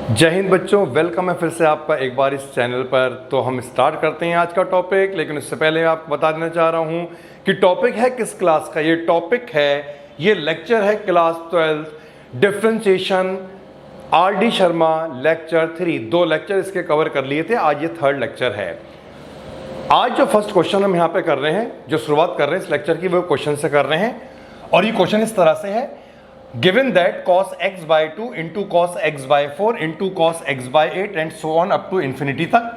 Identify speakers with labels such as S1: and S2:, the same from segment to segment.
S1: जय हिंद बच्चों, वेलकम है फिर से आपका एक बार इस चैनल पर। तो हम स्टार्ट करते हैं आज का टॉपिक, लेकिन इससे पहले आपको बता देना चाह रहा हूं कि टॉपिक है किस क्लास का। ये टॉपिक है, ये लेक्चर है class 12 differentiation RD. Sharma lecture 3। 2 lecture इसके कवर कर लिए थे, आज ये 3rd लेक्चर है। आज जो फर्स्ट क्वेश्चन हम यहाँ पे कर रहे हैं, जो शुरुआत कर रहे हैं इस लेक्चर की, वो क्वेश्चन से कर रहे हैं। और ये क्वेश्चन इस तरह से है, given that cos x by 2 into cos x by 4 into cos x by 8 and so on up to infinity तक,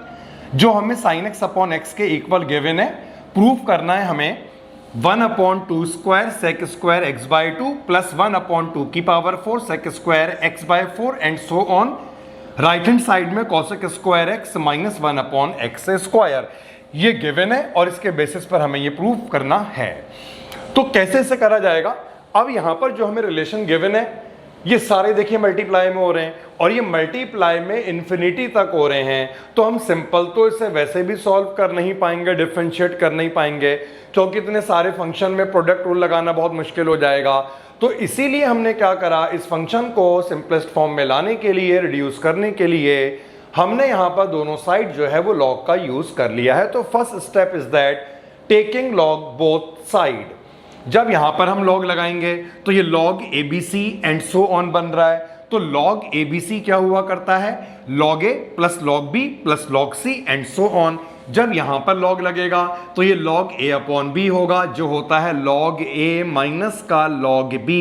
S1: जो हमें sin x upon x के इक्वल गिवन है, प्रूफ करना है हमें 1/2 square sec square x by 2 plus 1/2 की power 4 sec square x by 4 and so on. Right hand side में cosec square x minus 1/x square, ये गिवन है और इसके बेसिस पर हमें ये प्रूफ करना है। तो कैसे इसे करा जाएगा? अब यहां पर जो हमें रिलेशन गिवन है, ये सारे देखिए मल्टीप्लाई में हो रहे हैं और ये मल्टीप्लाई में इन्फिनिटी तक हो रहे हैं। तो हम सिंपल तो इसे वैसे भी सॉल्व कर नहीं पाएंगे, डिफरेंशिएट कर नहीं पाएंगे, क्योंकि इतने सारे फंक्शन में प्रोडक्ट रूल लगाना बहुत मुश्किल हो जाएगा। तो इसीलिए हमने क्या करा, इस फंक्शन को सिंपलेस्ट फॉर्म में लाने के लिए, रिड्यूस करने के लिए, हमने यहाँ पर दोनों साइड जो है वो लॉग का यूज कर लिया है। तो first step is that taking log both side. जब यहां पर हम लॉग लगाएंगे तो ये log ABC and so on बन रहा है। तो लॉग ABC क्या हुआ करता है, log A plus log B plus log C and so on. जब यहां पर लॉग लगेगा तो ये लॉग A अपॉन B होगा, जो होता है लॉग A माइनस का लॉग B।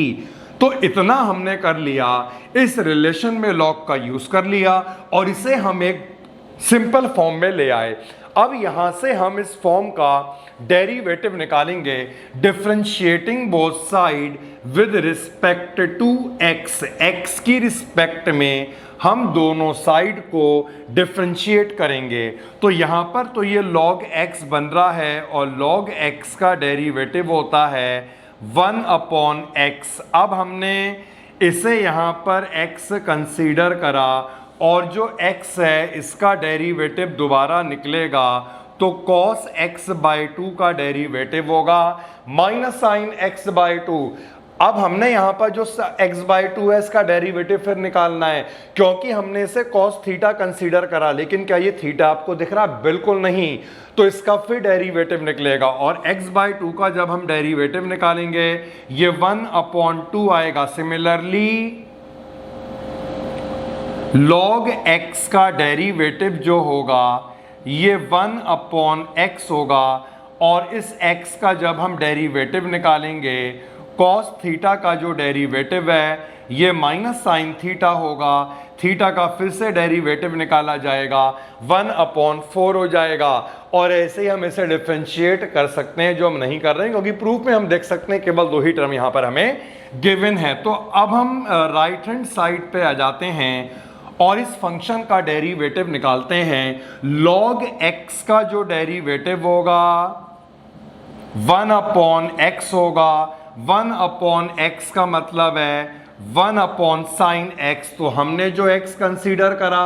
S1: तो इतना हमने कर लिया, इस रिलेशन में लॉग का यूज कर लिया और इसे हम एक सिंपल फॉर्म में ले आए। अब यहां से हम इस फॉर्म का डेरिवेटिव निकालेंगे, differentiating both side with respect to x। x की रिस्पेक्ट में हम दोनों साइड को डिफरेंशिएट करेंगे। तो यहां पर तो ये log x बन रहा है और log x का डेरिवेटिव होता है 1/x। अब हमने इसे यहां पर x कंसीडर करा और जो x है इसका डेरिवेटिव दोबारा निकलेगा, तो cos x बाई 2 का डेरिवेटिव होगा माइनस साइन x बाई 2। अब हमने यहां पर जो x बाई 2 है इसका डेरिवेटिव फिर निकालना है, क्योंकि हमने इसे cos थीटा कंसीडर करा। लेकिन क्या ये थीटा आपको दिख रहा? बिल्कुल नहीं। तो इसका फिर डेरिवेटिव निकलेगा और x बाई 2 का जब हम डेरिवेटिव निकालेंगे ये 1/2 आएगा। सिमिलरली log x का डेरिवेटिव जो होगा ये 1/x होगा और इस x का जब हम डेरिवेटिव निकालेंगे, cos थीटा का जो डेरिवेटिव है ये माइनस साइन थीटा होगा। थीटा का फिर से डेरिवेटिव निकाला जाएगा, 1/4 हो जाएगा। और ऐसे ही हम इसे डिफरेंशिएट कर सकते हैं, जो हम नहीं कर रहे हैं, क्योंकि प्रूफ में हम देख सकते हैं केवल 2 ही टर्म यहाँ पर हमें गिवन है। तो अब हम राइट हैंड साइड पे आ जाते हैं और इस फंक्शन का डेरिवेटिव निकालते हैं। log x का जो डेरिवेटिव होगा 1/x होगा। 1/x का मतलब है 1/sin x। तो हमने जो x कंसीडर करा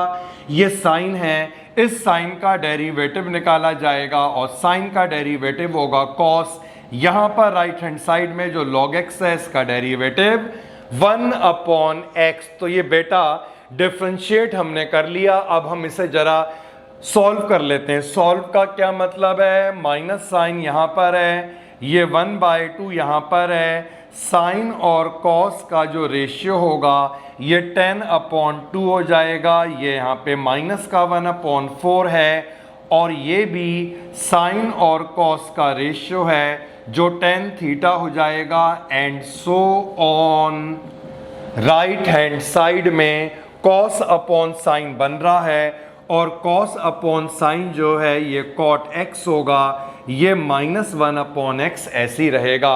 S1: ये साइन है, इस साइन का डेरिवेटिव निकाला जाएगा और साइन का डेरिवेटिव होगा cos। यहां पर राइट हैंड साइड में जो log x है इसका डेरिवेटिव 1/x। तो ये बेटा डिफरेंशिएट हमने कर लिया। अब हम इसे जरा सॉल्व कर लेते हैं। सॉल्व का क्या मतलब है, माइनस साइन यहाँ पर है, ये 1/2 यहाँ पर है, साइन और कॉस का जो रेशियो होगा ये 10/2 हो जाएगा। ये यहाँ पे माइनस का 1/4 है और ये भी साइन और कॉस का रेशियो है जो 10 थीटा हो जाएगा and so on. Right hand side में cos अपॉन साइन बन रहा है और cos अपॉन साइन जो है ये cot x होगा, ये माइनस 1/x ऐसे ही रहेगा।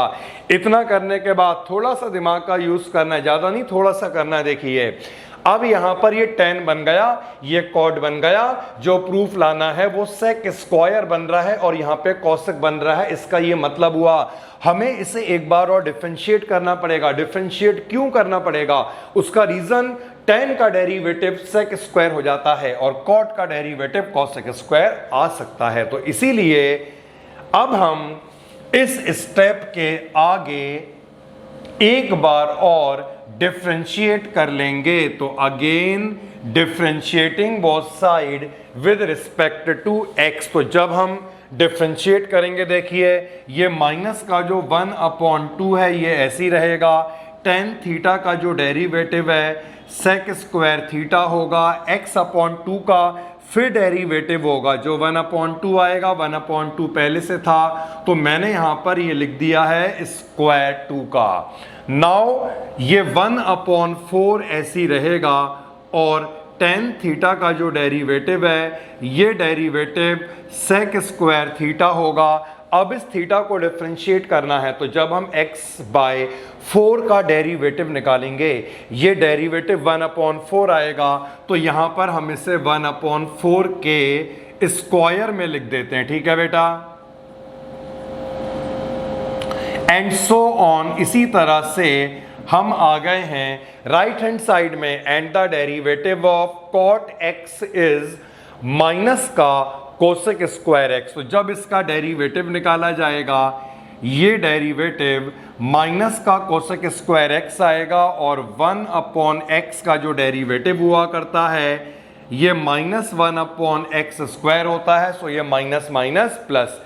S1: इतना करने के बाद थोड़ा सा दिमाग का यूज करना है, ज़्यादा नहीं, थोड़ा सा करना है। देखिए अब यहाँ पर ये tan बन गया, ये cot बन गया, जो प्रूफ लाना है वो sec स्क्वायर बन रहा है और यहाँ पे cosec बन रहा है। इसका ये मतलब हुआ हमें इसे एक बार और डिफरेंशिएट करना पड़ेगा। डिफरेंशिएट क्यों करना पड़ेगा? उसका रीजन tan का डेरिवेटिव sec स्क्वायर हो जाता है और cot का डेरिवेटिव cosec स्क्वायर आ सकता है। तो इसीलिए अब हम इस स्टेप के आगे एक बार और डिफरेंशिएट कर लेंगे। तो again differentiating both side with respect to x। तो जब हम डिफरेंशिएट करेंगे, देखिए ये माइनस का जो 1/2 है ये ऐसी रहेगा। tan थीटा का जो डेरिवेटिव है sec स्क्वायर थीटा होगा, x/2 का फिर डेरिवेटिव होगा जो 1/2 आएगा, 1/2 पहले से था तो मैंने यहां पर ये लिख दिया है स्क्वायर 2 का। नाउ ये 1/4 ऐसी रहेगा और tan थीटा का जो डेरिवेटिव है ये डेरिवेटिव sec स्क्वायर थीटा होगा। अब इस थीटा को डिफरेंशिएट करना है तो जब हम x/4 का डेरिवेटिव निकालेंगे ये डेरिवेटिव 1/4 आएगा, तो यहां पर हम इसे 1/4 के स्क्वायर में लिख देते हैं। ठीक है बेटा, एंड सो ऑन। इसी तरह से हम आ गए हैं राइट हैंड साइड में, and the derivative of cot x is minus का कोसेक स्क्वायर x। तो जब इसका डेरिवेटिव निकाला जाएगा ये डेरिवेटिव माइनस का कोसेक स्क्वायर x आएगा और 1/x का जो डेरिवेटिव हुआ करता है ये -1/x स्क्वायर होता है। सो ये माइनस माइनस प्लस।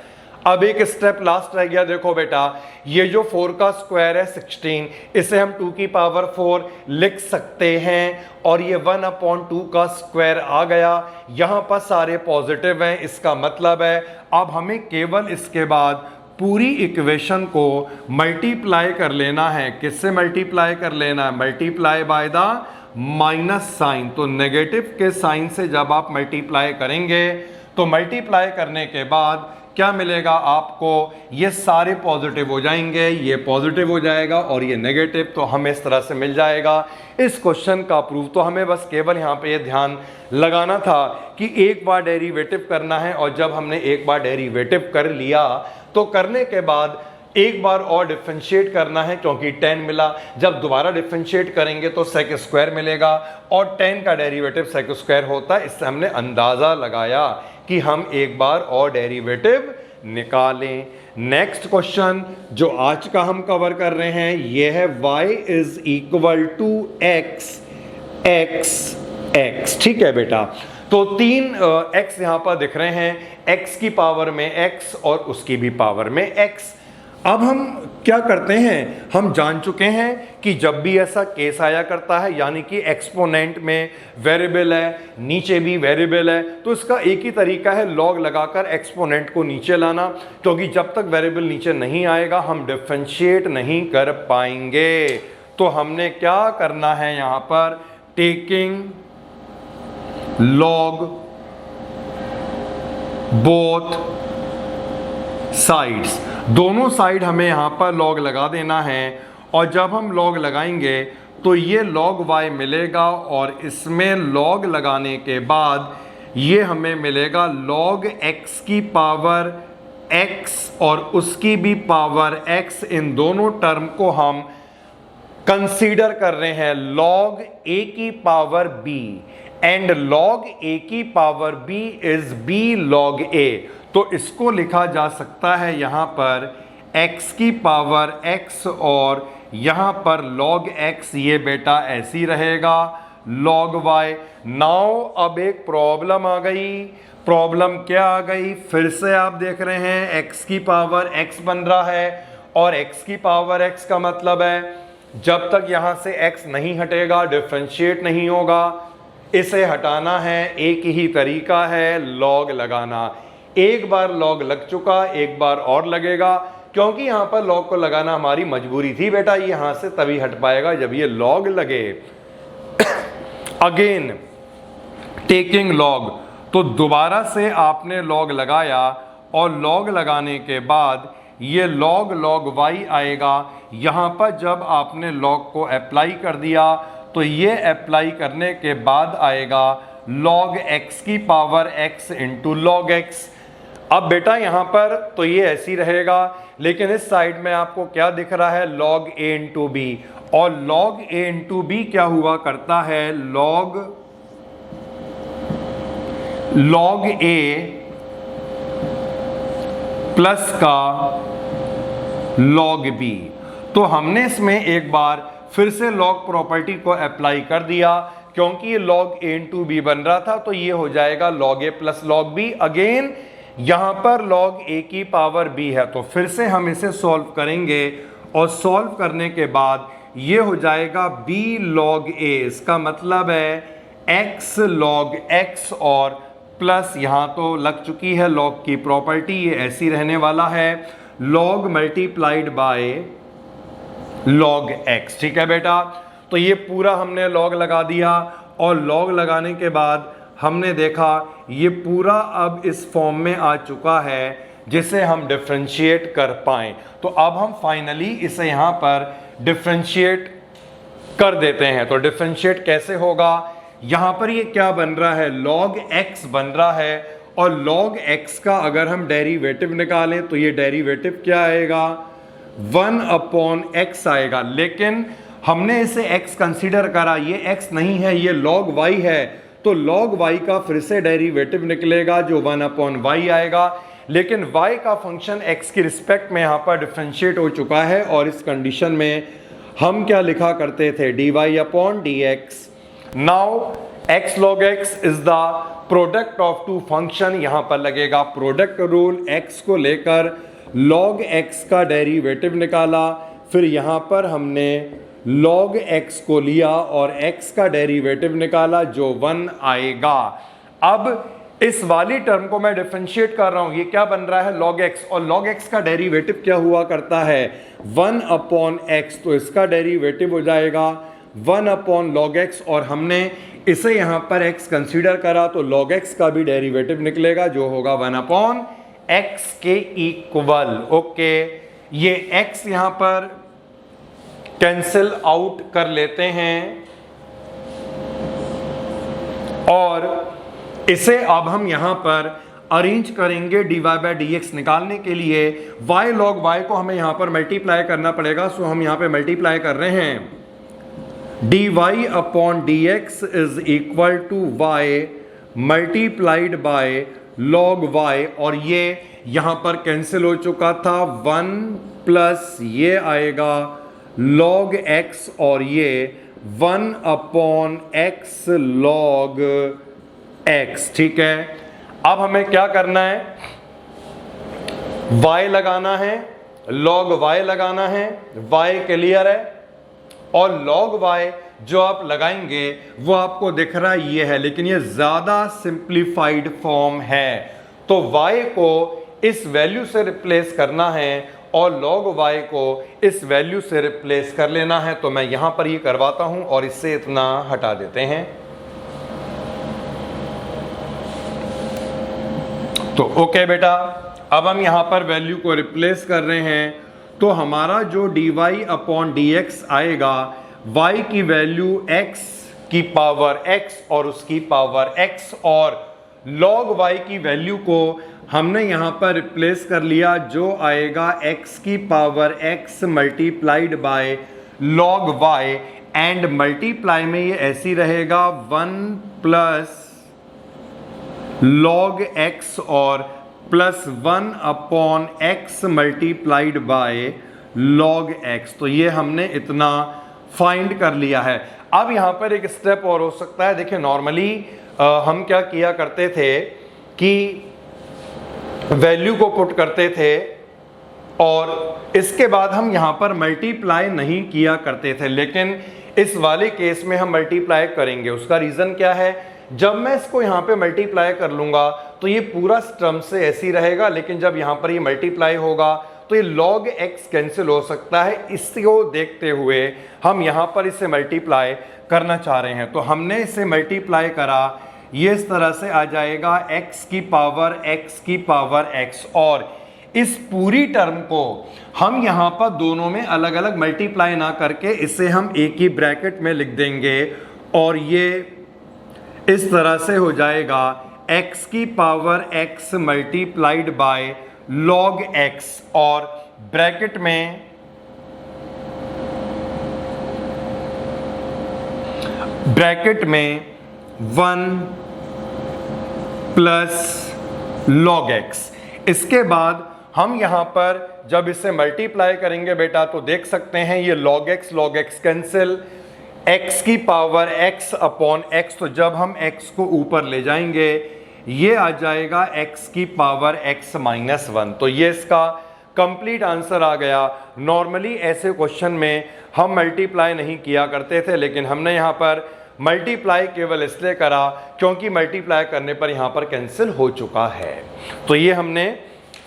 S1: अब एक स्टेप लास्ट रह गया। देखो बेटा, ये जो 4 का स्क्वायर है 16, इसे हम 2 की पावर 4 लिख सकते हैं और ये 1/2 का स्क्वायर आ गया। यहां पर सारे पॉजिटिव हैं, इसका मतलब है अब हमें केवल इसके बाद पूरी इक्वेशन को मल्टीप्लाई कर लेना है। किससे मल्टीप्लाई कर लेना है? Multiply by the minus sign. तो नेगेटिव के साइन से जब आप मल्टीप्लाई करेंगे तो मल्टीप्लाई करने के बाद क्या मिलेगा आपको? ये सारे पॉजिटिव हो जाएंगे, ये पॉजिटिव हो जाएगा और ये नेगेटिव, तो हमें इस तरह से मिल जाएगा इस क्वेश्चन का प्रूफ। तो हमें बस केवल यहाँ पे ये ध्यान लगाना था कि एक बार डेरिवेटिव करना है और जब हमने एक बार डेरिवेटिव कर लिया तो करने के बाद एक बार और डिफरेंशिएट करना है क्योंकि 10 मिला। जब दोबारा डिफरेंशिएट करेंगे तो सेक स्क्वायर मिलेगा और 10 का डेरिवेटिव सेक स्क्वायर होता है। इससे हमने अंदाजा लगाया कि हम एक बार और डेरिवेटिव निकालें। नेक्स्ट क्वेश्चन जो आज का हम कवर कर रहे हैं ये है y is equal to x x। ठीक है बेटा, तो 3 x यहां पर दिख रहे हैं, x की पावर में x और उसकी भी पावर में x। अब हम क्या करते हैं, हम जान चुके हैं कि जब भी ऐसा केस आया करता है यानी कि एक्सपोनेंट में वेरिएबल है, नीचे भी वेरिएबल है, तो इसका एक ही तरीका है लॉग लगाकर एक्सपोनेंट को नीचे लाना, क्योंकि जब तक वेरिएबल नीचे नहीं आएगा हम डिफरेंशिएट नहीं कर पाएंगे। तो हमने क्या करना है यहाँ पर, टेकिंग लॉग बोथ साइड्स, दोनों साइड हमें यहाँ पर लॉग लगा देना है और जब हम लॉग लगाएंगे तो ये लॉग y मिलेगा और इसमें लॉग लगाने के बाद ये हमें मिलेगा लॉग x की पावर x और उसकी भी पावर x। इन दोनों टर्म को हम कंसीडर कर रहे हैं लॉग a की power b and log a की power b is b log a। तो इसको लिखा जा सकता है यहाँ पर x की पावर x और यहाँ पर log x, ये बेटा ऐसी रहेगा log y। नाउ अब एक प्रॉब्लम आ गई। प्रॉब्लम क्या आ गई? फिर से आप देख रहे हैं x की पावर x बन रहा है और x की पावर x का मतलब है जब तक यहाँ से x नहीं हटेगा डिफरेंशिएट नहीं होगा। इसे हटाना है, एक ही तरीका है लॉग लगाना। एक बार लॉग लग चुका, एक बार और लगेगा, क्योंकि यहां पर लॉग को लगाना हमारी मजबूरी थी बेटा। ये यहां से तभी हट पाएगा जब ये लॉग लगे। अगेन टेकिंग लॉग, तो दोबारा से आपने लॉग लगाया और लॉग लगाने के बाद ये लॉग y आएगा। यहां पर जब आपने लॉग को अप्लाई कर दिया तो ये अप्लाई करने के बाद आएगा log x की power x into log x। अब बेटा यहाँ पर तो ये ऐसी रहेगा, लेकिन इस साइड में आपको क्या दिख रहा है, log a इंटू b, और log a इंटू b क्या हुआ करता है, log a प्लस का log b। तो हमने इसमें एक बार फिर से लॉग प्रॉपर्टी को अप्लाई कर दिया, क्योंकि ये log a इंटू बी बन रहा था, तो ये हो जाएगा log a plus log b। Again यहां पर log a की पावर b है, तो फिर से हम इसे सॉल्व करेंगे और सॉल्व करने के बाद ये हो जाएगा b log a। इसका मतलब है x log x और प्लस यहां तो लग चुकी है log की प्रॉपर्टी, ये ऐसी रहने वाला है log multiplied by log x। ठीक है बेटा, तो ये पूरा हमने log लगा दिया और log लगाने के बाद हमने देखा ये पूरा अब इस फॉर्म में आ चुका है जिसे हम डिफरेंशिएट कर पाएं। तो अब हम फाइनली इसे यहाँ पर डिफरेंशिएट कर देते हैं। तो डिफरेंशिएट कैसे होगा, यहाँ पर ये क्या बन रहा है, log x बन रहा है, और log x का अगर हम डेरिवेटिव निकालें तो ये डेरिवेटिव क्या आएगा, 1/x आएगा। लेकिन हमने इसे x कंसीडर करा, ये x नहीं है, ये log y है, तो log y का फिर से डेरिवेटिव निकलेगा जो 1/y आएगा। लेकिन y का फंक्शन x की रिस्पेक्ट में यहाँ पर डिफरेंशिएट हो चुका है, और इस कंडीशन में हम क्या लिखा करते थे, dy/dx। Now x log x is the product of two function, यहाँ पर लगेगा प्रोडक्ट रूल, x को लेकर log x का डेरिवेटिव निकाला, फिर यहाँ पर हमने log x को लिया और x का डेरिवेटिव निकाला जो 1 आएगा। अब इस वाली टर्म को मैं डिफरेंशिएट कर रहा हूं, ये क्या बन रहा है, log x, और log x का डेरिवेटिव क्या हुआ करता है, 1/x, तो इसका डेरिवेटिव हो जाएगा 1/log x, और हमने इसे यहां पर x कंसीडर करा तो log x का भी डेरिवेटिव निकलेगा जो होगा 1/x के इक्वल। ओके, ये x यहां पर कैंसिल आउट कर लेते हैं, और इसे अब हम यहां पर अरेंज करेंगे dy/dx निकालने के लिए। y log y को हमें यहां पर मल्टीप्लाई करना पड़ेगा, सो हम यहां पे मल्टीप्लाई कर रहे हैं, dy/dx is equal to y multiplied by log y, और ये यहां पर कैंसिल हो चुका था, 1 प्लस ये आएगा log x, और ये 1/x log x। ठीक है, अब हमें क्या करना है, y लगाना है, log y लगाना है, y क्लियर है, और log y जो आप लगाएंगे वो आपको दिख रहा ये है, लेकिन ये ज्यादा सिंप्लीफाइड फॉर्म है, तो y को इस वैल्यू से रिप्लेस करना है और log y को इस वैल्यू से रिप्लेस कर लेना है। तो मैं यहां पर ये करवाता हूं और इससे इतना हटा देते हैं। तो ओके बेटा, अब हम यहां पर वैल्यू को रिप्लेस कर रहे हैं, तो हमारा जो dy/dx आएगा, y की वैल्यू x की पावर x और उसकी पावर x, और log y की वैल्यू को हमने यहां पर रिप्लेस कर लिया जो आएगा x की power x multiplied by log y, and multiply में ये ऐसी रहेगा 1 प्लस log x और plus 1/x multiplied by log x। तो ये हमने इतना फाइंड कर लिया है। अब यहां पर एक स्टेप और हो सकता है। देखिए, नॉर्मली हम क्या किया करते थे कि वैल्यू को पुट करते थे और इसके बाद हम यहां पर मल्टीप्लाई नहीं किया करते थे, लेकिन इस वाले केस में हम मल्टीप्लाई करेंगे। उसका रीजन क्या है, जब मैं इसको यहां पे मल्टीप्लाई कर लूंगा तो ये पूरा टर्म से ऐसी रहेगा, लेकिन जब यहां पर ये मल्टीप्लाई होगा तो ये log x कैंसिल हो सकता है। इसको देखते हुए हम यहां पर इसे मल्टीप्लाई करना चाह रहे हैं, तो हमने इसे मल्टीप्लाई करा, ये इस तरह से आ जाएगा x की पावर x, और इस पूरी टर्म को हम यहाँ पर दोनों में अलग अलग मल्टीप्लाई ना करके इसे हम एक ही ब्रैकेट में लिख देंगे, और ये इस तरह से हो जाएगा x की power x multiplied by log x, और ब्रैकेट में 1 प्लस log x। इसके बाद हम यहां पर जब इसे मल्टीप्लाई करेंगे बेटा तो देख सकते हैं ये log x कैंसिल, x की पावर x अपॉन x, तो जब हम x को ऊपर ले जाएंगे ये आ जाएगा x की पावर x माइनस 1। तो ये इसका कंप्लीट आंसर आ गया। नॉर्मली ऐसे क्वेश्चन में हम मल्टीप्लाई नहीं किया करते थे, लेकिन हमने यहाँ पर मल्टीप्लाई केवल इसलिए करा क्योंकि मल्टीप्लाई करने पर यहाँ पर कैंसिल हो चुका है। तो ये हमने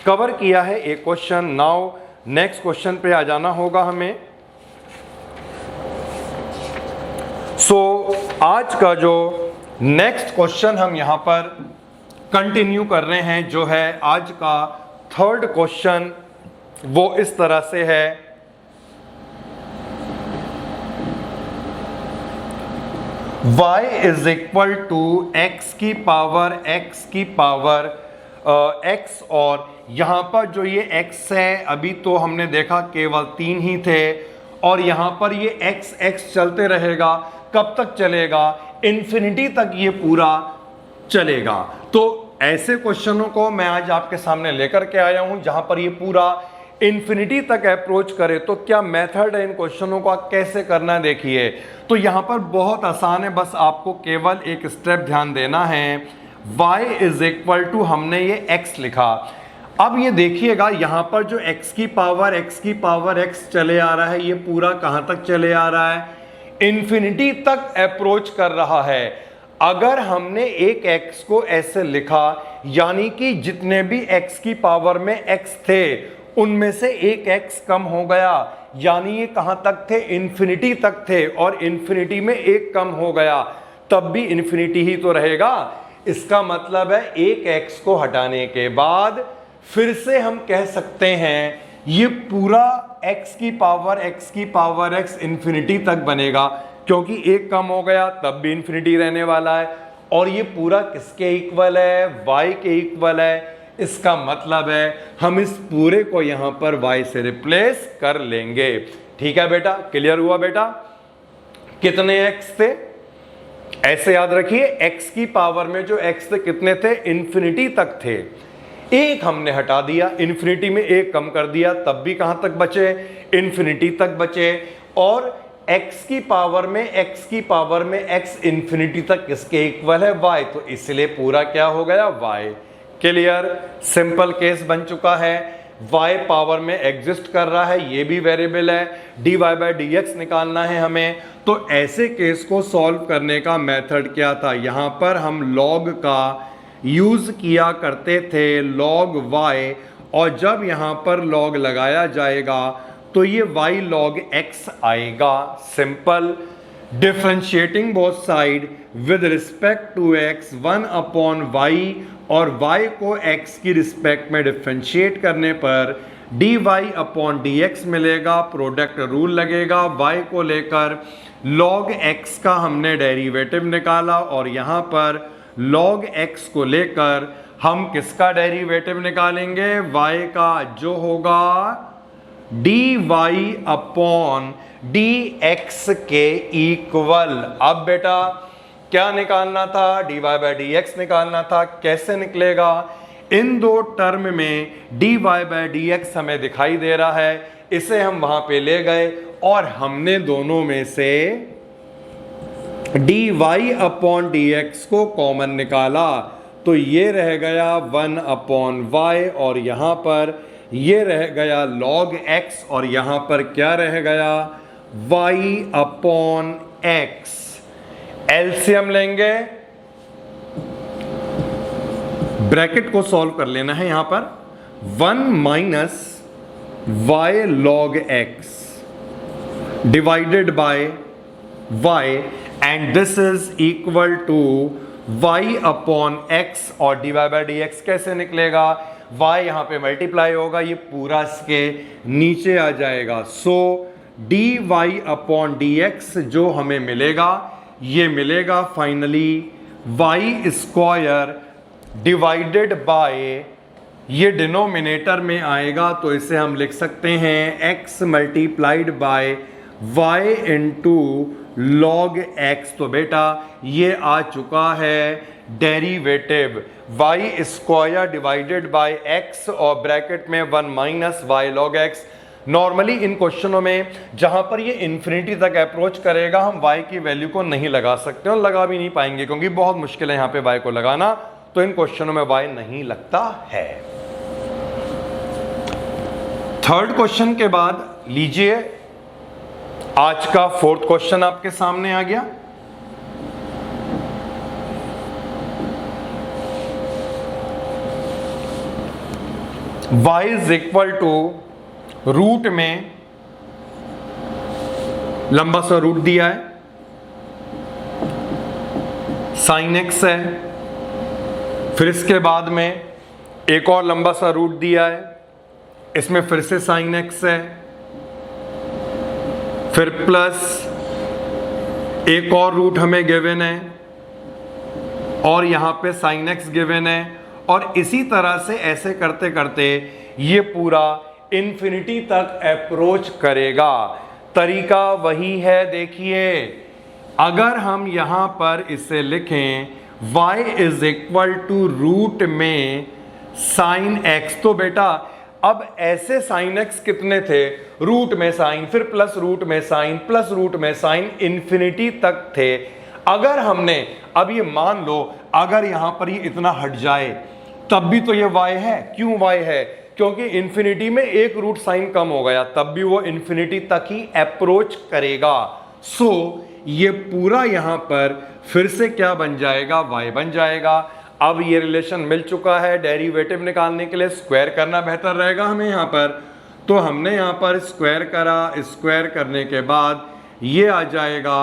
S1: कवर किया है एक क्वेश्चन। नाउ नेक्स्ट क्वेश्चन पे आ जाना होगा हमें। आज का जो नेक्स्ट क्वेश्चन हम यहाँ पर कंटिन्यू कर रहे हैं, जो है आज का थर्ड क्वेश्चन, वो इस तरह से है। y is equal to x की पावर x, और यहाँ पर जो ये x है अभी तो हमने देखा केवल 3 ही थे, और यहाँ पर ये x चलते रहेगा। कब तक चलेगा? इन्फिनिटी तक ये पूरा चलेगा। तो ऐसे क्वेश्चनों को मैं आज आपके सामने लेकर के आया हूं जहां पर ये पूरा इन्फिनिटी तक अप्रोच करे। तो क्या मेथड है इन क्वेश्चनों का, कैसे करना है देखिए। तो यहां पर बहुत आसान है, बस आपको केवल एक स्टेप ध्यान देना है। y इज इक्वल टू, हमने ये x लिखा। अब ये देखिएगा यहां पर जो x की पावर x चले आ रहा है, ये पूरा कहां तक चले आ रहा है? इन्फिनिटी तक अप्रोच कर रहा है। अगर हमने एक x को ऐसे लिखा, यानी कि जितने भी x की पावर में x थे उनमें से एक x कम हो गया, यानी ये कहां तक थे? इन्फिनिटी तक थे, और इन्फिनिटी में एक कम हो गया, तब भी इन्फिनिटी ही तो रहेगा। इसका मतलब है एक x को हटाने के बाद फिर से हम कह सकते हैं ये पूरा x की पावर x इन्फिनिटी तक बनेगा, क्योंकि एक कम हो गया तब भी इन्फिनिटी रहने वाला है। और ये पूरा किसके इक्वल है? y के इक्वल है। इसका मतलब है हम इस पूरे को यहां पर y से रिप्लेस कर लेंगे। ठीक है बेटा, क्लियर हुआ बेटा? कितने x थे? ऐसे याद रखिए, x की पावर में जो x थे कितने थे? इन्फिनिटी तक थे। एक हमने हटा दिया, इन्फिनिटी में एक कम कर दिया, तब भी कहां तक बचे? इन्फिनिटी तक बचे। और x की पावर में x इन्फिनिटी तक किसके इक्वल है? y। तो इसलिए पूरा क्या हो गया? y। क्लियर? सिंपल केस बन चुका है। y पावर में एग्जिस्ट कर रहा है, ये भी वेरिएबल है, dy/dx निकालना है हमें। तो ऐसे केस को सॉल्व करने का मेथड क्या था? यहां पर हम log का यूज किया करते थे, log y, और जब यहां पर log लगाया जाएगा तो ये y log x आएगा। Simple. Differentiating both side with respect to x 1 upon y, और y को x की रिस्पेक्ट में डिफरेंशिएट करने पर dy अपॉन dx मिलेगा। प्रोडक्ट रूल लगेगा, y को लेकर log x का हमने डेरिवेटिव निकाला, और यहाँ पर log x को लेकर हम किसका डेरिवेटिव निकालेंगे? y का, जो होगा dy अपॉन dx के इक्वल। अब बेटा क्या निकालना था? dy/dx निकालना था। कैसे निकलेगा? इन दो टर्म में dy/dx हमें दिखाई दे रहा है, इसे हम वहां पे ले गए और हमने दोनों में से dy अपॉन dx को कॉमन निकाला। तो ये रह गया 1 अपॉन y, और यहां पर ये रह गया log x, और यहां पर क्या रह गया? y upon x। एलसीएम लेंगे, ब्रैकेट को सॉल्व कर लेना है। यहां पर 1 minus y log x divided by y, and this is equal to y upon x, और dy/dx कैसे निकलेगा? y यहां पे मल्टीप्लाई होगा, ये पूरा इसके नीचे आ जाएगा। सो dy अपॉन dx जो हमें मिलेगा, ये मिलेगा finally y square divided by, ये डिनोमिनेटर में आएगा तो इसे हम लिख सकते हैं x multiplied by y into log x। तो बेटा ये आ चुका है derivative y square divided by x और ब्रैकेट में 1 minus y log x। Normally इन क्वेश्चनों में जहां पर ये इन्फिनिटी तक अप्रोच करेगा हम y की वैल्यू को नहीं लगा सकते और लगा भी नहीं पाएंगे क्योंकि बहुत मुश्किल है यहां पे y को लगाना, तो इन क्वेश्चनों में y नहीं लगता है। थर्ड क्वेश्चन के बाद लीजिए आज का फोर्थ क्वेश्चन आपके सामने आ गया। y is equal to root में लंबा सा रूट दिया है, साइन एक्स है, फिर इसके बाद में एक और लंबा सा रूट दिया है, इसमें फिर से साइन एक्स है, फिर प्लस एक और रूट हमें गिवन है और यहां पे साइन एक्स गिवन है, और इसी तरह से ऐसे करते करते ये पूरा इन्फिनिटी तक अप्रोच करेगा। तरीका वही है, देखिए अगर हम यहां पर इसे लिखें y is equal to root में साइन x, तो बेटा अब ऐसे साइन x कितने थे, रूट में साइन, फिर प्लस रूट में साइन, प्लस रूट में साइन, इन्फिनिटी तक थे। अगर हमने अब ये मान लो अगर यहां पर ये इतना हट जाए तब भी तो ये y है। क्यों y है, क्योंकि इन्फिनिटी में एक रूट साइन कम हो गया, तब भी वो इन्फिनिटी तक ही अप्रोच करेगा। सो ये पूरा यहां पर फिर से क्या बन जाएगा, y बन जाएगा। अब ये रिलेशन मिल चुका है, डेरिवेटिव निकालने के लिए स्क्वायर करना बेहतर रहेगा हमें यहां पर, तो हमने यहां पर स्क्वायर करा, स्क्वायर करने के बाद ये आ जाएगा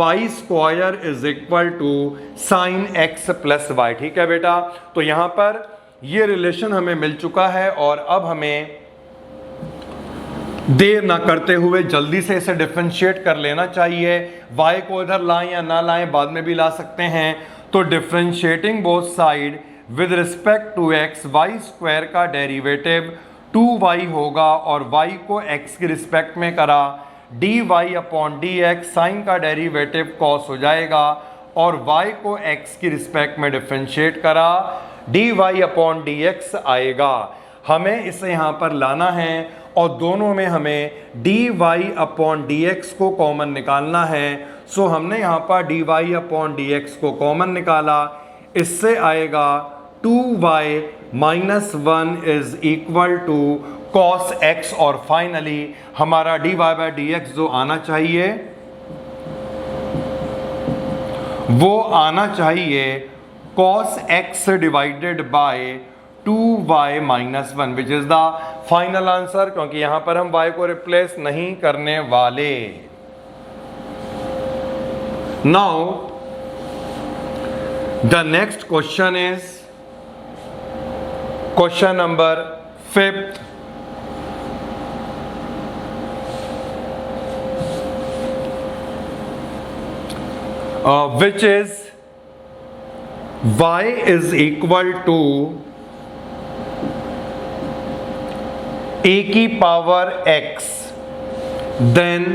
S1: y square is equal to sine x plus y. ठीक है बेटा, तो यहां पर ये रिलेशन हमें मिल चुका है और अब हमें देर ना करते हुए जल्दी से इसे डिफरेंशिएट कर लेना चाहिए। y को इधर लाएं या ना लाएं बाद में भी ला सकते हैं, तो differentiating both side with respect to x, y square का डेरिवेटिव 2y होगा और y को x की रिस्पेक्ट में करा dy अपॉन dx, साइन का डेरिवेटिव cos हो जाएगा और y को x की रिस्पेक्ट में डिफरेंशिएट करा dy अपॉन dx आएगा। हमें इसे यहाँ पर लाना है और दोनों में हमें dy अपॉन dx को कॉमन निकालना है। सो हमने यहाँ पर dy अपॉन dx को कॉमन निकाला, इससे आएगा 2y minus 1 is equal to cos x और फाइनली हमारा dy बाई dx जो आना चाहिए वो आना चाहिए cos x divided by 2y minus 1 which is the final answer, क्योंकि यहां पर हम y को रिप्लेस नहीं करने वाले। Now the next question is question number 5th। Which is y is equal to a की पावर x, then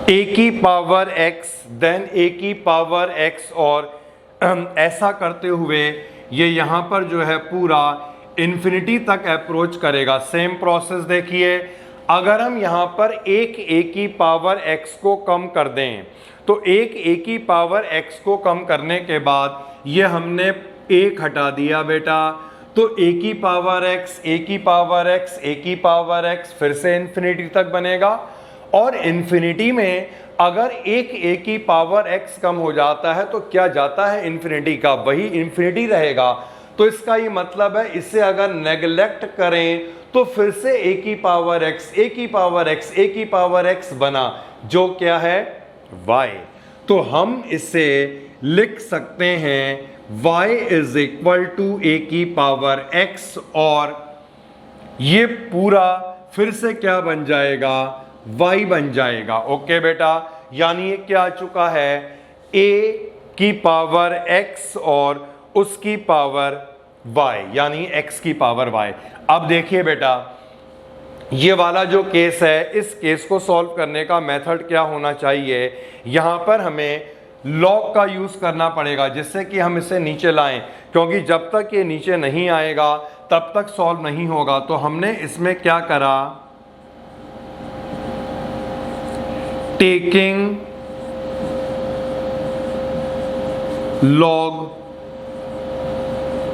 S1: a की पावर x, then a की पावर x, और ऐसा करते हुए ये यहाँ पर जो है पूरा इन्फिनिटी तक अप्रोच करेगा। सेम प्रोसेस देखिए, अगर हम यहाँ पर एक a की पावर x को कम कर दें तो एक a की पावर x को कम करने के बाद ये हमने एक हटा दिया बेटा, तो a की पावर x, a की पावर x, a की पावर x फिर से इन्फिनिटी तक बनेगा। और इन्फिनिटी में अगर एक a की पावर x कम हो जाता है तो क्या जाता है इन्फिनिटी का, वही इन्फिनिटी रहेगा। तो इसका ये मतलब है इसे अगर नेगलेक्ट करें तो फिर से a की पावर x, a की पावर x, a की पावर x बना, जो क्या है y। तो हम इसे लिख सकते हैं y is equal to a की पावर x, और ये पूरा फिर से क्या बन जाएगा, y बन जाएगा। ओके बेटा, यानी ये क्या आ चुका है a की पावर x और उसकी पावर y, यानी x की पावर y। अब देखिए बेटा ये वाला जो केस है, इस केस को सॉल्व करने का मेथड क्या होना चाहिए, यहाँ पर हमें लॉग का यूज करना पड़ेगा जिससे कि हम इसे नीचे लाएं, क्योंकि जब तक ये नीचे नहीं आएगा तब तक सॉल्व नहीं होगा। तो हमने इसमें क्या करा, टेकिंग लॉग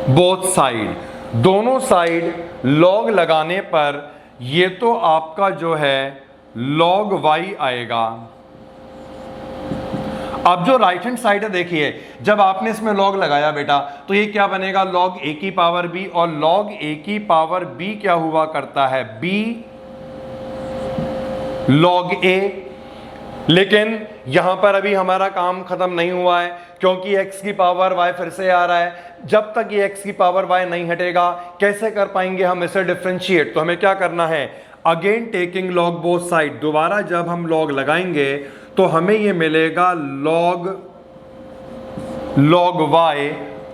S1: बोथ साइड, दोनों साइड लॉग लगाने पर ये तो आपका जो है लॉग वाई आएगा। अब जो राइट हैंड साइड है देखिए, जब आपने इसमें लॉग लगाया बेटा तो ये क्या बनेगा, लॉग ए की पावर बी, और लॉग ए की पावर बी क्या हुआ करता है, बी लॉग ए। लेकिन यहां पर अभी हमारा काम खत्म नहीं हुआ है, क्योंकि x की पावर y फिर से आ रहा है। जब तक ये x की पावर y नहीं हटेगा कैसे कर पाएंगे हम इसे डिफरेंशिएट। तो हमें क्या करना है, again taking log both side, दोबारा जब हम लॉग लगाएंगे तो हमें ये मिलेगा लॉग y,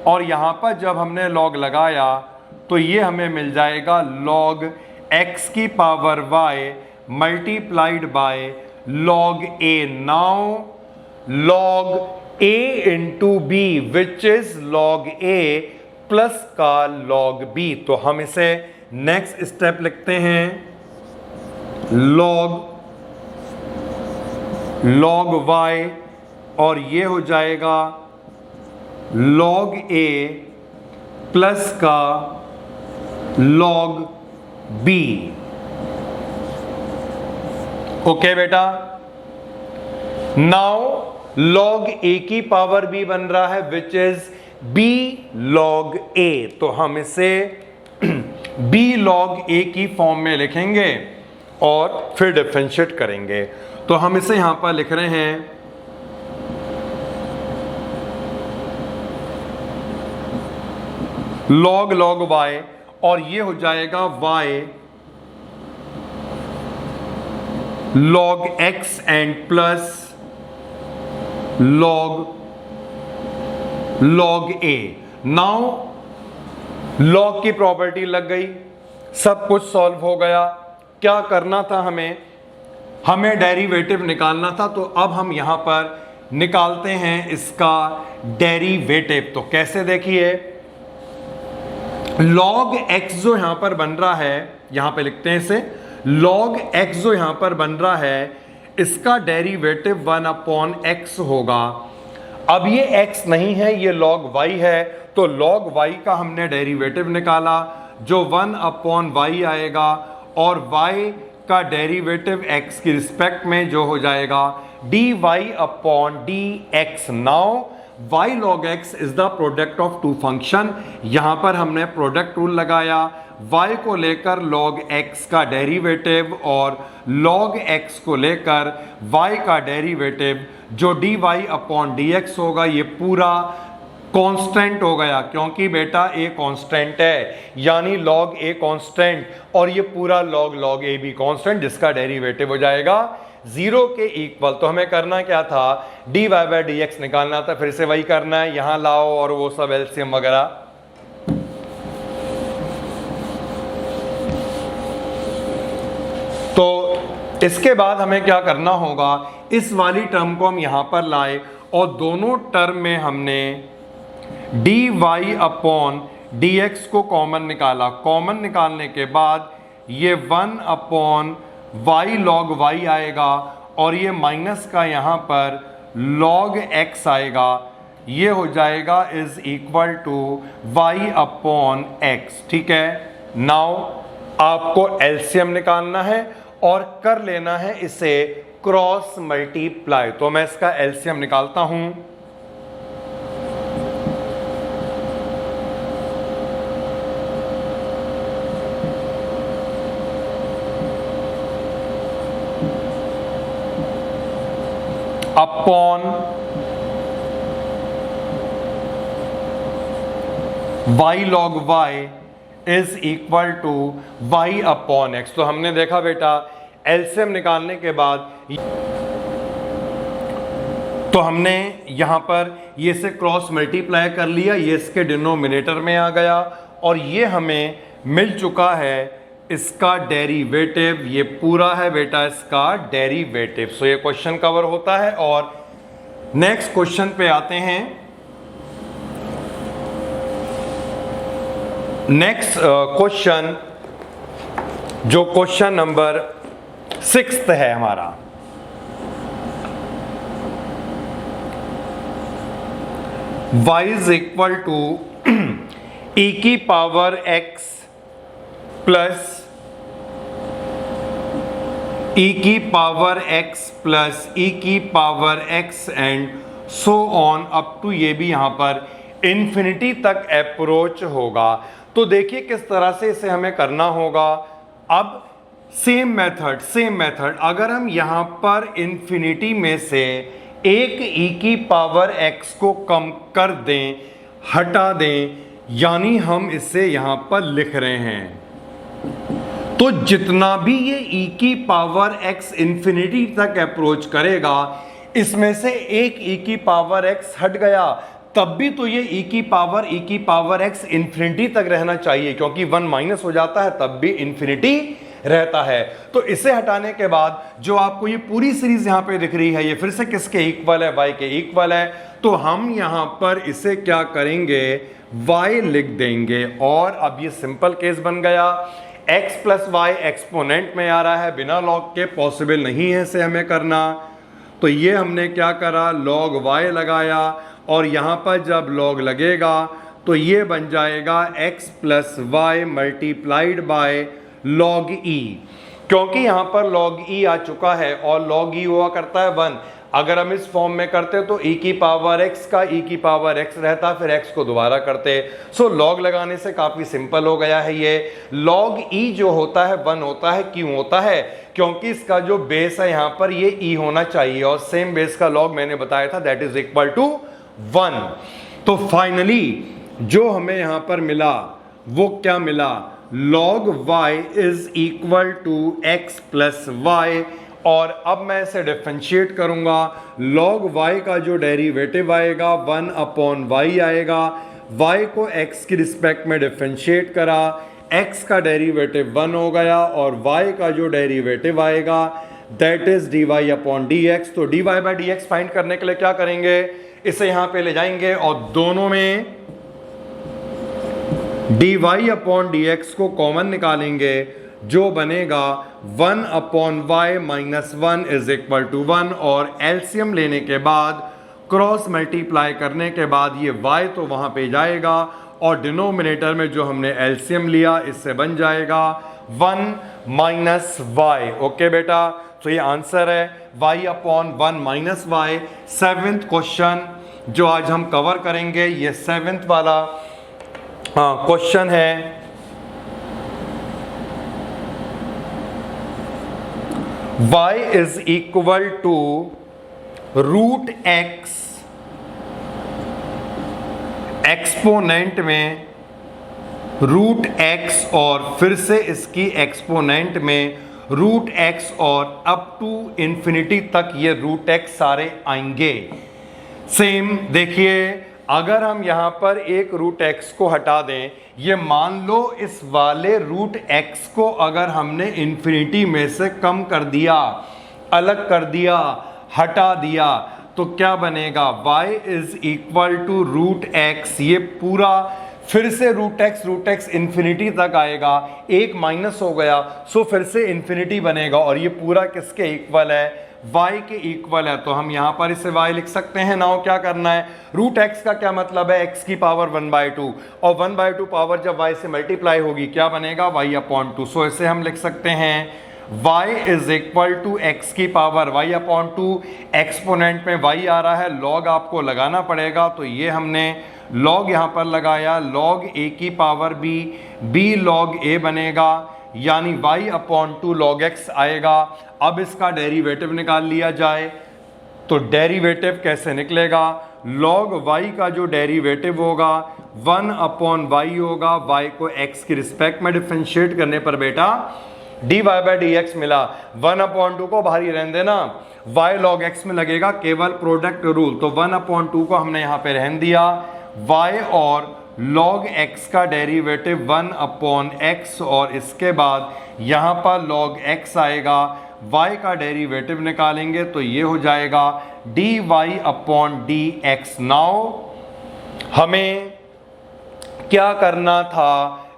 S1: और यहां पर जब हमने लॉग लगाया तो ये हमें मिल जाएगा लॉग x की power y multiplied by log a। now log a into b which is log a plus का log b। तो हम इसे नेक्स्ट स्टेप लिखते हैं, log y, और ये हो जाएगा log a प्लस का log b। ओके बेटा, नाउ log a की पावर b बन रहा है which is b log a। तो हम इसे b log a की फॉर्म में लिखेंगे और फिर डिफरेंशिएट करेंगे। तो हम इसे यहां पर लिख रहे हैं log y, और ये हो जाएगा y log x and plus log a। Now log की प्रॉपर्टी लग गई, सब कुछ सॉल्व हो गया। क्या करना था हमें डेरिवेटिव निकालना था। तो अब हम यहां पर निकालते हैं इसका डेरिवेटिव। तो कैसे, देखिए log x जो यहां पर बन रहा है, यहां पे लिखते हैं इसे, log x जो यहां पर बन रहा है इसका डेरिवेटिव 1/x होगा। अब ये x नहीं है, ये log y है, तो log y का हमने डेरिवेटिव निकाला जो 1/y आएगा, और y का डेरिवेटिव x की रिस्पेक्ट में जो हो जाएगा dy/dx। Now y log x is the product of two function. यहां पर हमने प्रोडक्ट रूल लगाया, y को लेकर log x का डेरिवेटिव और log x को लेकर y का डेरिवेटिव जो dy/dx होगा। ये पूरा कांस्टेंट हो गया, क्योंकि बेटा a कांस्टेंट है, यानी log a कांस्टेंट, और ये पूरा log a भी कांस्टेंट, जिसका डेरिवेटिव हो जाएगा 0 के इक्वल। तो हमें करना क्या था, dy/dx निकालना था, फिर से वही करना है, यहां लाओ और वो सब एलसीएम वगैरह। तो इसके बाद हमें क्या करना होगा, इस वाली टर्म को हम यहां पर लाए और दोनों टर्म में हमने dy/dx को कॉमन निकाला। कॉमन निकालने के बाद ये 1/y log y आएगा, और ये माइनस का यहां पर log x आएगा। ये हो जाएगा इज इक्वल टू y/x। ठीक है, नाउ आपको एलसीएम निकालना है और कर लेना है इसे क्रॉस मल्टीप्लाई। तो मैं इसका एलसीएम निकालता हूं। Upon y log y is equal to y/x। तो हमने देखा बेटा एलसीएम निकालने के बाद तो हमने यहां पर ये से क्रॉस मल्टीप्लाई कर लिया, ये इसके डिनोमिनेटर में आ गया, और ये हमें मिल चुका है इसका डेरिवेटिव, ये पूरा है बेटा इसका डेरिवेटिव। सो ये क्वेश्चन कवर होता है। और नेक्स्ट क्वेश्चन पे आते हैं। नेक्स्ट क्वेश्चन जो क्वेश्चन नंबर 6 है हमारा, y is equal to e की पावर x प्लस e की पावर x प्लस e की power x and so on up to, ये भी यहां पर इन्फिनिटी तक अप्रोच होगा। तो देखिए किस तरह से इसे हमें करना होगा। अब सेम मेथड, अगर हम यहां पर इन्फिनिटी में से एक e की पावर x को कम कर दें, हटा दें, यानी हम इसे यहां पर लिख रहे हैं, तो जितना भी ये e की पावर x इन्फिनिटी तक अप्रोच करेगा, इसमें से एक e की पावर x हट गया, तब भी तो ये e की पावर x इन्फिनिटी तक रहना चाहिए, क्योंकि 1 माइनस हो जाता है तब भी इन्फिनिटी रहता है। तो इसे हटाने के बाद जो आपको ये पूरी सीरीज यहां पे दिख रही है, ये फिर से किसके इक्वल है, y के इक्वल है। तो हम यहां पर इसे क्या करेंगे, y लिख देंगे। और अब ये सिंपल केस बन गया, x प्लस वाई एक्सपोनेंट में आ रहा है, बिना लॉग के पॉसिबल नहीं है इसे हमें करना। तो ये हमने क्या करा, लॉग y लगाया, और यहां पर जब लॉग लगेगा तो ये बन जाएगा x plus y multiplied by log e, क्योंकि यहां पर लॉग e आ चुका है और लॉग e हुआ करता है 1। अगर हम इस फॉर्म में करते तो e की पावर x का e की पावर x रहता, फिर x को दोबारा करते। सो लॉग लगाने से काफी सिंपल हो गया है। ये लॉग e जो होता है 1 होता है। क्यों होता है, क्योंकि इसका जो बेस है यहां पर ये e होना चाहिए, और सेम बेस का लॉग मैंने बताया था दैट इज इक्वल टू 1। तो फाइनली जो हमें यहां पर मिला वो क्या मिला, log y is equal to x plus y. और अब मैं इसे डिफरेंशिएट करूंगा, log y का जो डेरिवेटिव आएगा 1 अपॉन y आएगा। y को x की रिस्पेक्ट में डिफरेंशिएट करा, x का डेरिवेटिव 1 हो गया, और y का जो डेरिवेटिव आएगा that is dy upon dx। तो dy बाई dx फाइंड करने के लिए क्या करेंगे, इसे यहां पे ले जाएंगे और दोनों में dy अपॉन dx को कॉमन निकालेंगे, जो बनेगा 1 upon y minus 1 is equal to 1। और एलसीएम लेने के बाद, क्रॉस मल्टीप्लाई करने के बाद ये y तो वहां पे जाएगा, और डिनोमिनेटर में जो हमने एलसीएम लिया इससे बन जाएगा 1 माइनस y। ओके बेटा, तो ये आंसर है y upon 1 minus y. 7th question जो आज हम कवर करेंगे, ये 7th वाला क्वेश्चन है। y is equal to root x, exponent में रूट x और फिर से इसकी एक्सपोनेंट में रूट x, और अप टू इंफिनिटी तक ये रूट x सारे आएंगे। सेम देखिए, अगर हम यहां पर एक रूट x को हटा दें, ये मान लो इस वाले रूट x को अगर हमने इंफिनिटी में से कम कर दिया, अलग कर दिया, हटा दिया, तो क्या बनेगा, y is equal to root x। ये पूरा फिर से रूट x इंफिनिटी तक आएगा, एक माइनस हो गया, सो फिर से इंफिनिटी बनेगा, और ये पूरा किसके इक्वल है, y के इक्वल है। तो हम यहां पर इसे y लिख सकते हैं। नाउ क्या करना है, रूट x का क्या मतलब है, x की पावर 1/2, और 1/2 पावर जब y से मल्टीप्लाई होगी क्या बनेगा, y अपॉन 2। सो इसे हम लिख सकते हैं y is equal to x की पावर y अपॉन 2, एक्सपोनेंट में y आ रहा है, लॉग आपको लगाना पड़ेगा, तो ये हमने लॉग यहां पर लगाया, लॉग a की पावर b लॉग a बनेगा, यानी y अपॉन 2 लॉग x आएगा। अब इसका डेरिवेटिव निकाल लिया जाए, तो डेरिवेटिव कैसे निकलेगा, लॉग y का जो डेरिवेटिव होगा 1 अपॉन y होगा, y को x की रिस्पेक्ट में डिफरेंशिएट करने पर बेटा dy बाई dx मिला। 1 अपॉन 2 को बाहर ही रहने देना, y लॉग x में लगेगा, केवल प्रोडक्ट रूल, तो 1 अपॉन 2 को हमने यहाँ पे रहने दिया, y और log x का डेरिवेटिव 1 अपॉन x और इसके बाद यहाँ पर log x आएगा, y का डेरिवेटिव निकालेंगे तो ये हो जाएगा dy अपॉन dx। नाउ हमें क्या करना था,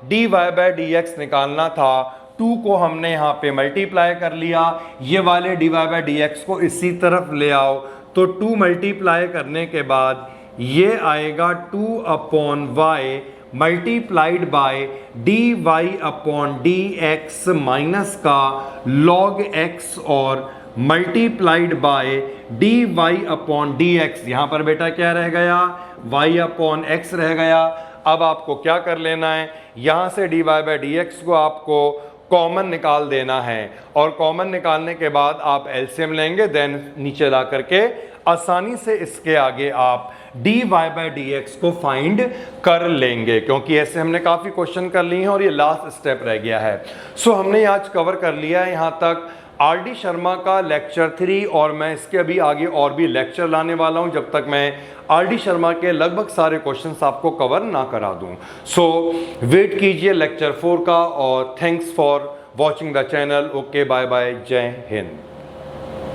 S1: dy बाय dx निकालना था। 2 को हमने यहाँ पे मल्टीप्लाई कर लिया, ये वाले dy बाय dx को इसी तरफ ले आओ तो 2 मल्टीप्लाई करने के बाद ये आएगा 2 upon y multiplied bye dy upon dx minus का log x और multiplied by dy upon dx। यहाँ पर बेटा क्या रह गया, y अपॉन x रह गया। अब आपको क्या कर लेना है, यहाँ से dy बाय dx को आपको कॉमन निकाल देना है और कॉमन निकालने के बाद आप एलसीएम लेंगे, देन नीचे ला करके आसानी से इसके आगे आप dy बाय dx को फाइंड कर लेंगे, क्योंकि ऐसे हमने काफ़ी क्वेश्चन कर लिए हैं और ये लास्ट स्टेप रह गया है। सो हमने आज कवर कर लिया है यहाँ तक आर.डी. शर्मा का लेक्चर 3 और मैं इसके अभी आगे और भी लेक्चर लाने वाला हूँ जब तक मैं आर.डी. शर्मा के लगभग सारे क्वेश्चंस आपको कवर ना करा दूँ। सो वेट कीजिए लेक्चर 4 का और thanks for watching the channel. Okay, bye bye, जय हिंद।